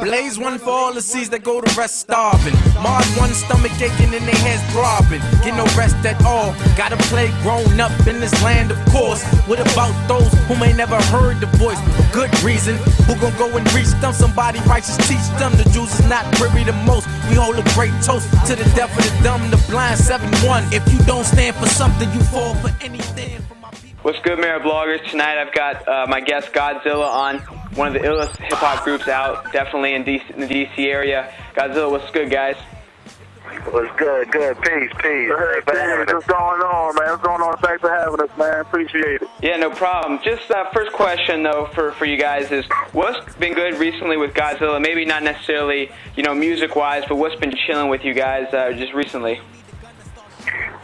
Blaze one for all the seas that go to rest starving. Mars one stomach aching and their heads throbbing. Get no rest at all. Gotta play grown up in this land, of course. What about those who may never heard the voice? Good reason. Who gon' go and reach them? Somebody righteous teach them. The Jews is not privy the most. We hold a great toast to the deaf and the dumb, the blind. 7-1. If you don't stand for something, you fall for anything. What's good, Mearabloggers? Tonight I've got my guest Godzilla on, one of the illest hip-hop groups out, definitely in the DC area. Godzilla, what's good, guys? What's good? Good. Peace. What's going on, man? What's going on? Thanks for having us, man. Appreciate it. Yeah, no problem. Just first question, though, for you guys is, what's been good recently with Godzilla? Maybe not necessarily, music-wise, but what's been chilling with you guys just recently?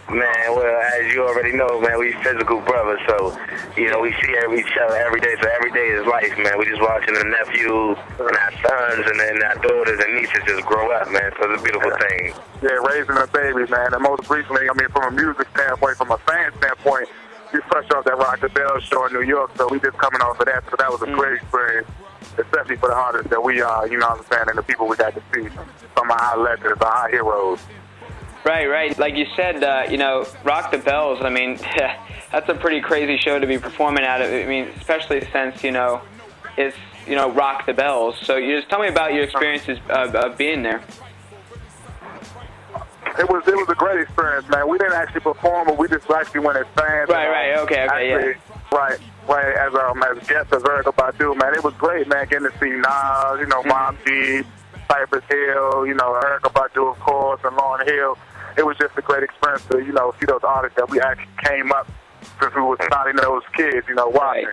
Man, well, as you already know, man, we physical brothers, so, we see each other every day, so every day is life, man. We just watching the nephews and our sons and then our daughters and nieces just grow up, man, so it's a beautiful thing. Yeah, raising a baby, man, and most recently, from a music standpoint, from a fan standpoint, we fresh off that Rock the Bell show in New York, so we just coming off of that, so that was a great experience, especially for the artists that we are, and the people we got to see, some of our legends, our heroes. Right. Like you said, Rock the Bells, that's a pretty crazy show to be performing at. Especially since, it's, Rock the Bells. So you just tell me about your experiences of being there. It was a great experience, man. We didn't actually perform, but we just actually went as fans. Right. Okay, yeah. Right. As guests of Erykah Badu, man. It was great, man, getting to see Nas, Mom G, Cypress Hill, Erykah Badu, of course, and Lauryn Hill. It was just a great experience to, see those artists that we actually came up since we was starting those kids, watching.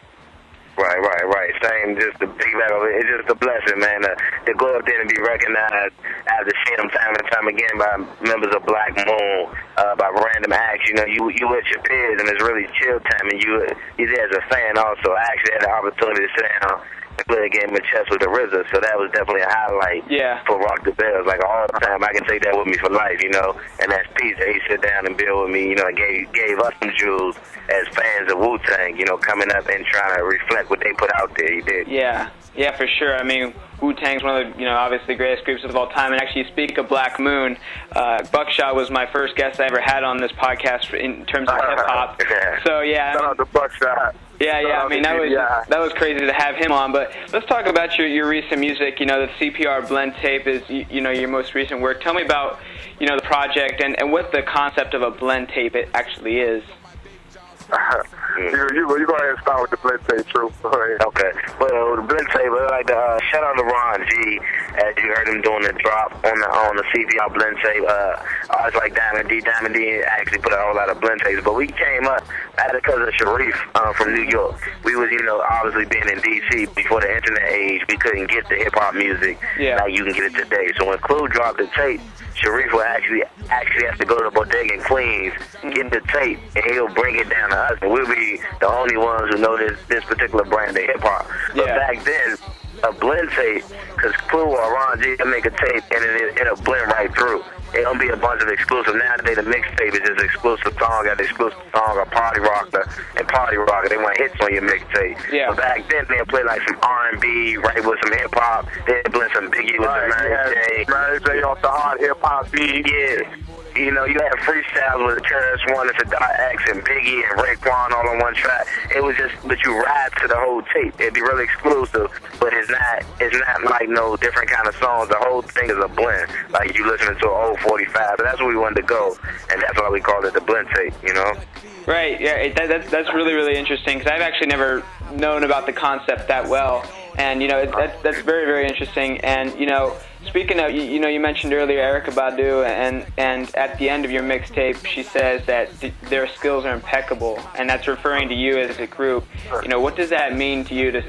Right. Same, just the big level. It's just a blessing, man, to go up there and be recognized after seeing them time and time again by members of Black Moon, by random acts. You with your peers, and it's really chill time, and you there as a fan also. I actually had the opportunity to sit down and play a game of chess with the RZA, so that was definitely a highlight for Rock the Bells. Like, all the time, I can take that with me for life, and that's peace that he sit down and build with me, gave us some jewels as fans of wu-tang, coming up and trying to reflect what they put out there. He did. Yeah, for sure. Wu-Tang's one of the, obviously greatest groups of all time. And actually, speak of Black Moon, Buckshot was my first guest I ever had on this podcast in terms of hip-hop. So, yeah. Shout out to Buckshot. Yeah. That was crazy to have him on. But let's talk about your recent music. The CPR Blendtape is, your most recent work. Tell me about, the project and what the concept of a blend tape it actually is. You go ahead and start with the Blendtape, True. Okay. Well, the Blendtape, I like to shout out to Ron G, as you heard him doing the drop on the CPR Blendtape. Artists like Diamond D actually put a whole lot of Blendtapes, but we came up because of Sharif from New York. We was, obviously being in DC before the internet age, we couldn't get the hip hop music like you can get it today. So when Clue dropped the tape, Sharif will actually have to go to the bodega in Queens, get the tape, and he'll bring it down to us. And we'll be the only ones who know this particular brand of hip-hop. But back then, a blend tape, because Clue or Ron G can make a tape, and it'll blend right through. It don't be a bunch of exclusive. Nowadays, the mixtape is just exclusive song after exclusive song, or Party Rocker and Party Rocker. They want hits on your mixtape. Yeah. But back then, they'd play like some R&B, right, with some hip-hop. They'd blend some Biggie with some Mary J. Mary J off the hard hip-hop beat. Yeah. You had freestyles with KRS-One and Sadat X and Biggie and Raekwon all on one track. It was just, but you ride to the whole tape. It'd be really exclusive, but it's not like no different kind of songs. The whole thing is a blend. Like you listening to an old 45. But that's where we wanted to go, and that's why we called it the blend tape. Right. Yeah. That's really, really interesting, because I've actually never known about the concept that well, and that's very, very interesting. And speaking of, you mentioned earlier Erykah Badu, and at the end of your mixtape, she says that their skills are impeccable, and that's referring to you as a group. What does that mean to you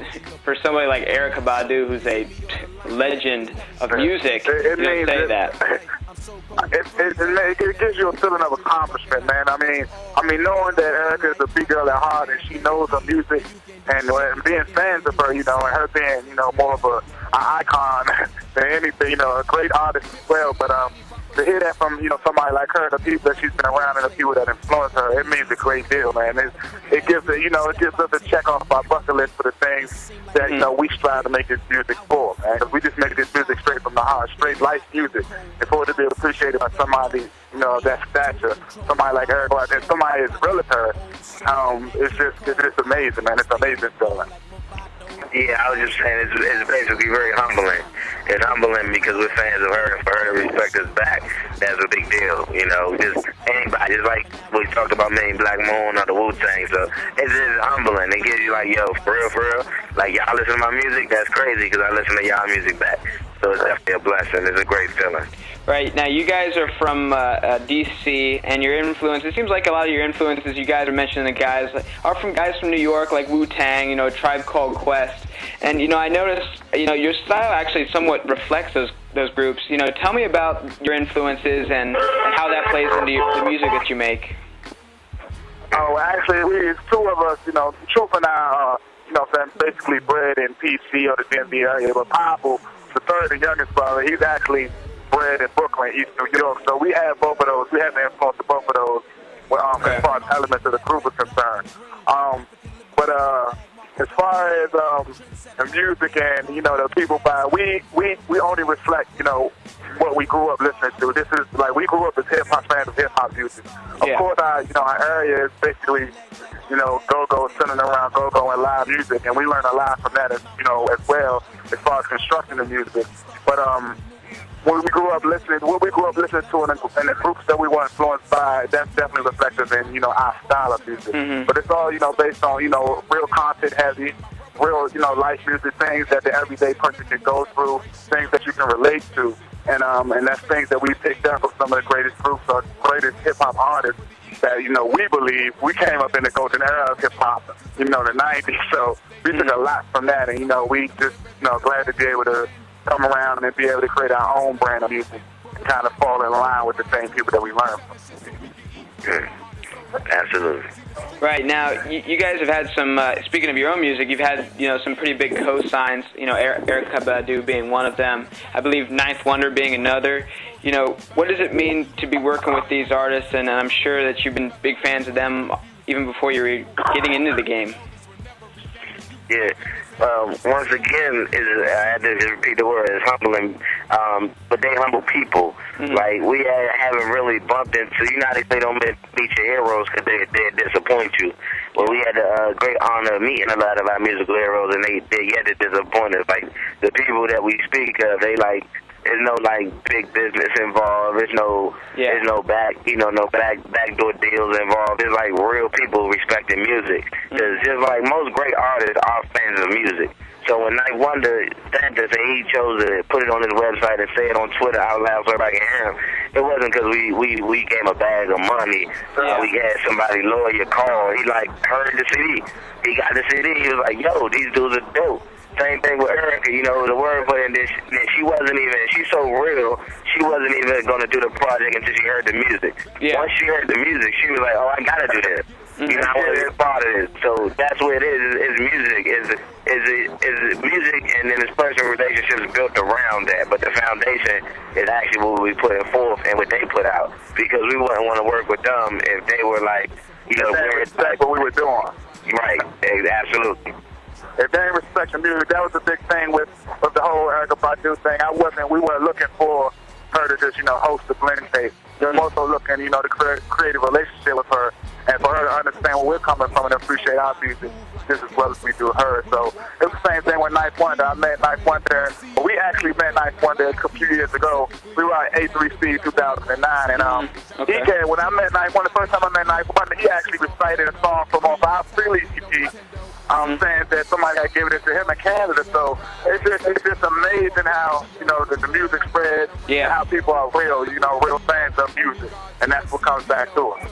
for somebody like Erykah Badu, who's a legend of music, to say that? It gives you a feeling of accomplishment, man. I mean, knowing that Erykah is a big girl at heart and she knows her music, and being fans of her, and her being, more of an icon than anything, a great artist as well. But to hear that from, somebody like her, the people that she's been around and the people that influence her, it means a great deal, man. It gives us a check off our bucket list for the things that, we strive to make this music for, man. We just make this music straight life music, and for it to be appreciated by somebody, you know, of that stature, somebody like Erykah Badu, and somebody as real as her, it's just amazing, man. It's amazing feeling. Yeah, I was just saying it's basically very humbling. It's humbling because we're fans of her, and for her to respect us back, that's a big deal. You know, just anybody, just like we talked about Million Black Moon or the wu-tang. So it's just humbling. It gives you like, yo, for real, like y'all listen to my music, that's crazy because I listen to y'all music back. So it's definitely a blessing. It's a great feeling. Right. Now, you guys are from D.C., and your influence, it seems like a lot of your influences, you guys are mentioning the guys, are from guys from New York, like Wu-Tang, you know, A Tribe Called Quest. And, you know, I noticed, you know, your style actually somewhat reflects those groups. You know, tell me about your influences and how that plays into the music that you make. Oh, actually, it's two of us, you know, Truth and I, you know, basically bred in PC or the DMV area, but Pablo, the third and youngest brother, he's actually bred in Brooklyn, East New York. So we have both of those. We have the influence of both of those as far as elements of the group is concerned. But as far as the music and, you know, the people we only reflect, you know, what we grew up listening to. This is like we grew up as hip-hop fans of hip-hop music. Of course, our area is basically, you know, go-go, centering around go-go and live music, and we learn a lot from that, as well, as far as constructing the music. But what we grew up listening to and the groups that we were influenced by, that's definitely reflective in, you know, our style of music. Mm-hmm. But it's all, you know, based on, you know, real content heavy, real, you know, life music, things that the everyday person can go through, things that you can relate to. And that's things that we picked up from some of the greatest groups or greatest hip-hop artists that, you know, we believe we came up in the golden era of hip-hop, you know, the 90s. So we took a lot from that, and, you know, we just, you know, glad to be able to come around and be able to create our own brand of music and kind of fall in line with the same people that we learn from. Absolutely. Right. Now, you guys have had some, speaking of your own music, you've had, you know, some pretty big co-signs, you know, Erykah Badu being one of them, I believe Ninth Wonder being another. You know, what does it mean to be working with these artists? And I'm sure that you've been big fans of them even before you were getting into the game. Yeah. Once again, I had to repeat the word, it's humbling, but they humble people. Mm-hmm. Like, we haven't really bumped into, you know how they say don't meet your heroes because they disappoint you. Well, we had the great honor of meeting a lot of our musical heroes, and they yet to disappoint us. Like, the people that we speak of, they like, there's no like big business involved. There's no backdoor deals involved. It's like real people respecting music. Because just like most great artists are fans of music. So when Ninth Wonder thanked us and he chose to put it on his website and say it on Twitter out loud so everybody can hear him, it wasn't because we gave him a bag of money. We had somebody lawyer call. He like heard the CD. He got the CD. He was like, yo, these dudes are dope. Same thing with Erykah, you know, the word put in this, she's so real, she wasn't even going to do the project until she heard the music. Yeah. Once she heard the music, she was like, oh, I got to do this. Mm-hmm. You know, I want to be a part of this. So that's what it is music. Is music, and then this personal relationship is built around that. But the foundation is actually what we put forth and what they put out. Because we wouldn't want to work with them if they were like, you know, that's what we were doing. Right, absolutely. If they didn't respect the music, that was the big thing with the whole Erykah Badu thing. We weren't looking for her to just, you know, host the Blendtape. We were also looking, you know, to create a relationship with her and for her to understand where we're coming from and appreciate our music just as well as we do her. So it was the same thing with Ninth Wonder. I met Ninth Wonder, we actually met Ninth Wonder a few years ago. We were at A3C 2009, and he came, when I met Ninth Wonder, the first time I met Ninth Wonder, he actually recited a song from off our pre-release EP. Saying that somebody had given it to him in Canada. So it's just amazing how, you know, the music spreads, and how people are real fans of music. And that's what comes back to us.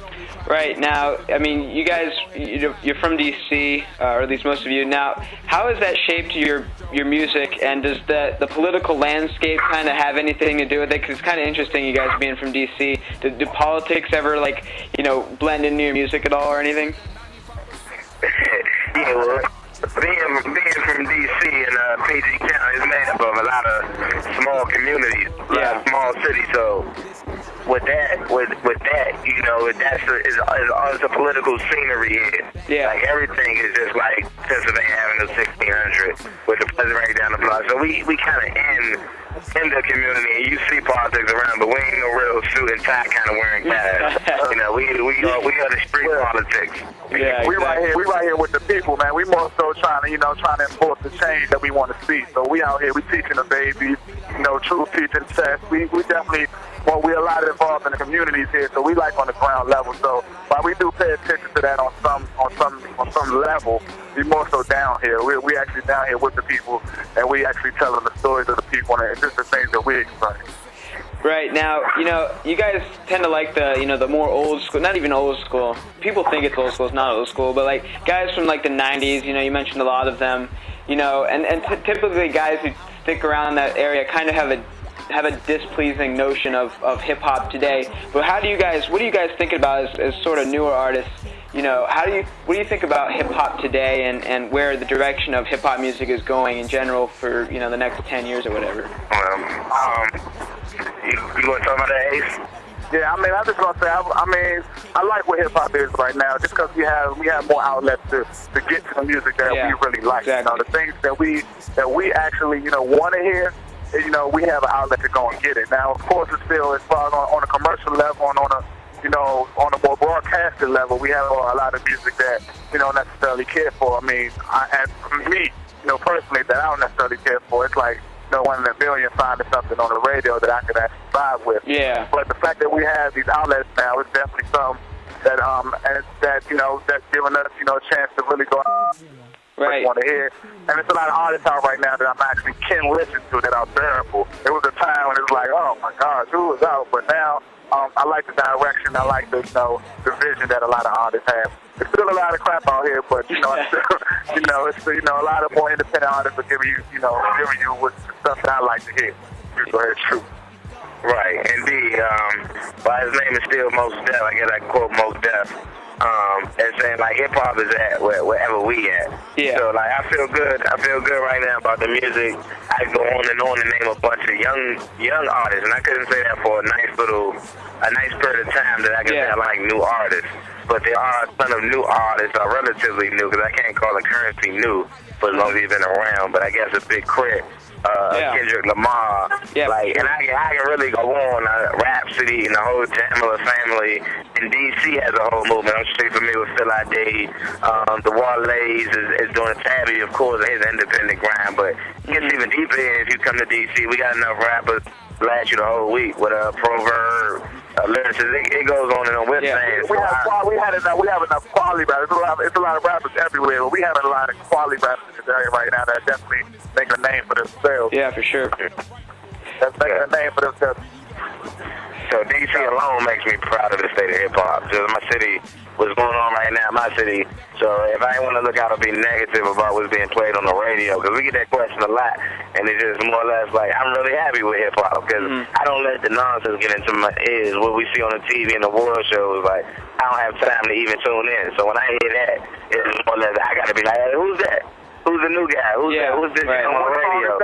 Right. Now, I mean, you guys, you're from D.C., or at least most of you. Now, how has that shaped your music, and does the political landscape kind of have anything to do with it? Because it's kind of interesting, you guys being from D.C. Do politics ever, like, you know, blend into your music at all or anything? Yeah, well, being from D.C. and PG County is made up of a lot of small communities, a lot of small cities, so with that, you know, it's a political scenery here. Yeah. Like everything is just like Pennsylvania Avenue 1600 with the president right down the block. So we kind of in the community, and you see politics around, but we ain't no real suit and tie kind of wearing guys. You know, we are the street politics. Yeah, we right here with the people, man. We more so trying to enforce the change that we want to see. So we out here, we teaching the babies, you know, truth teaching tests. We definitely, well, we're a lot involved in the communities here, so we like on the ground level. So while we do pay attention to that on some level, we more so down here. We actually down here with the people, and we actually telling the stories of the people and just the things that we experience. Right. Now, you know, you guys tend to like the more old school, not even old school. People think it's old school, it's not old school, but like guys from like the 90s, you know, you mentioned a lot of them, you know, and typically guys who stick around in that area kind of have a displeasing notion of hip-hop today. But what do you guys think about as sort of newer artists? You know, what do you think about hip-hop today and where the direction of hip-hop music is going in general for, you know, the next 10 years or whatever? You want to talk about that, Ace? Yeah, I mean, I'm just gonna say, I like what hip hop is right now, just because we have more outlets to get to the music that we really like. Exactly. You know, the things that we actually, you know, want to hear. You know, we have an outlet to go and get it. Now, of course, it's still as far as on a commercial level and on a more broadcasted level, we have a lot of music that we don't necessarily care for. I mean, and for me, you know, personally, that I don't necessarily care for. It's like, you know, 1 in a million finding something on the radio that I could actually vibe with. Yeah. But the fact that we have these outlets now is definitely something that and that, you know, that's giving us, you know, a chance to really go out. Right. Want to hear, and there's a lot of artists out right now that I'm actually can listen to that are bearable. There was a time when it was like, oh my gosh, who was out? But now, I like the direction. I like the, you know, the vision that a lot of artists have. There's still a lot of crap out here, but you know, it's still, you know, a lot of more independent artists are giving you what stuff that I like to hear. So it's true. Right, indeed. But his name is still Mos Def. I guess I quote Mos Def. And saying like hip hop is at wherever we at. Yeah. So like I feel good right now about the music. I go on and name a bunch of young artists, and I couldn't say that for a nice period of time that I can say I like new artists. But there are a ton of new artists are relatively new, because I can't call the Currency new for as long as he's been around. But I guess a Big Crit, Kendrick Lamar, like, and I can really go on. Rhapsody and the whole Tamala family, and DC has a whole movement. I'm sure you're familiar with Phil I.D. The Wale's is doing Tabby, of course, his independent grind, but it gets even deeper in if you come to DC. We got enough rappers to last you the whole week with a Proverb, lyricists. It goes on and on. We're saying we have enough quality rappers. It's a lot of rappers everywhere, but we have a lot of quality rappers in this area right now that definitely make a name for themselves. Yeah, for sure. That's making a name for themselves. So DC alone makes me proud of the state of hip-hop. Just my city, what's going on right now in my city. So if I ain't want to look out or be negative about what's being played on the radio, because we get that question a lot, and it's just more or less like, I'm really happy with hip-hop, because I don't let the nonsense get into my ears. What we see on the TV and the world shows, like, I don't have time to even tune in. So when I hear that, it's more or less, I got to be like, hey, who's that? Who's the new guy? Who's that? Who's this on the radio?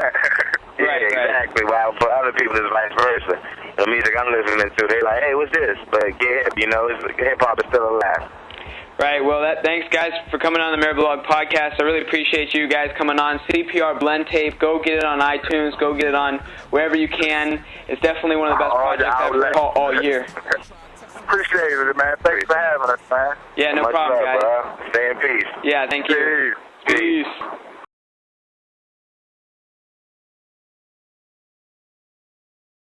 Right, exactly. While for other people, it's vice versa. The music I'm listening to, they're like, hey, what's this? But get hip, you know, hip-hop is still alive. Right, well, thanks, guys, for coming on the Mearablog Podcast. I really appreciate you guys coming on. CPR Blendtape, go get it on iTunes, go get it on wherever you can. It's definitely one of the best projects I've heard all year. Appreciate it, man. Thanks for having us, man. Yeah, no problem, guys. Bro. Stay in peace. Yeah, thank you. Peace. Peace.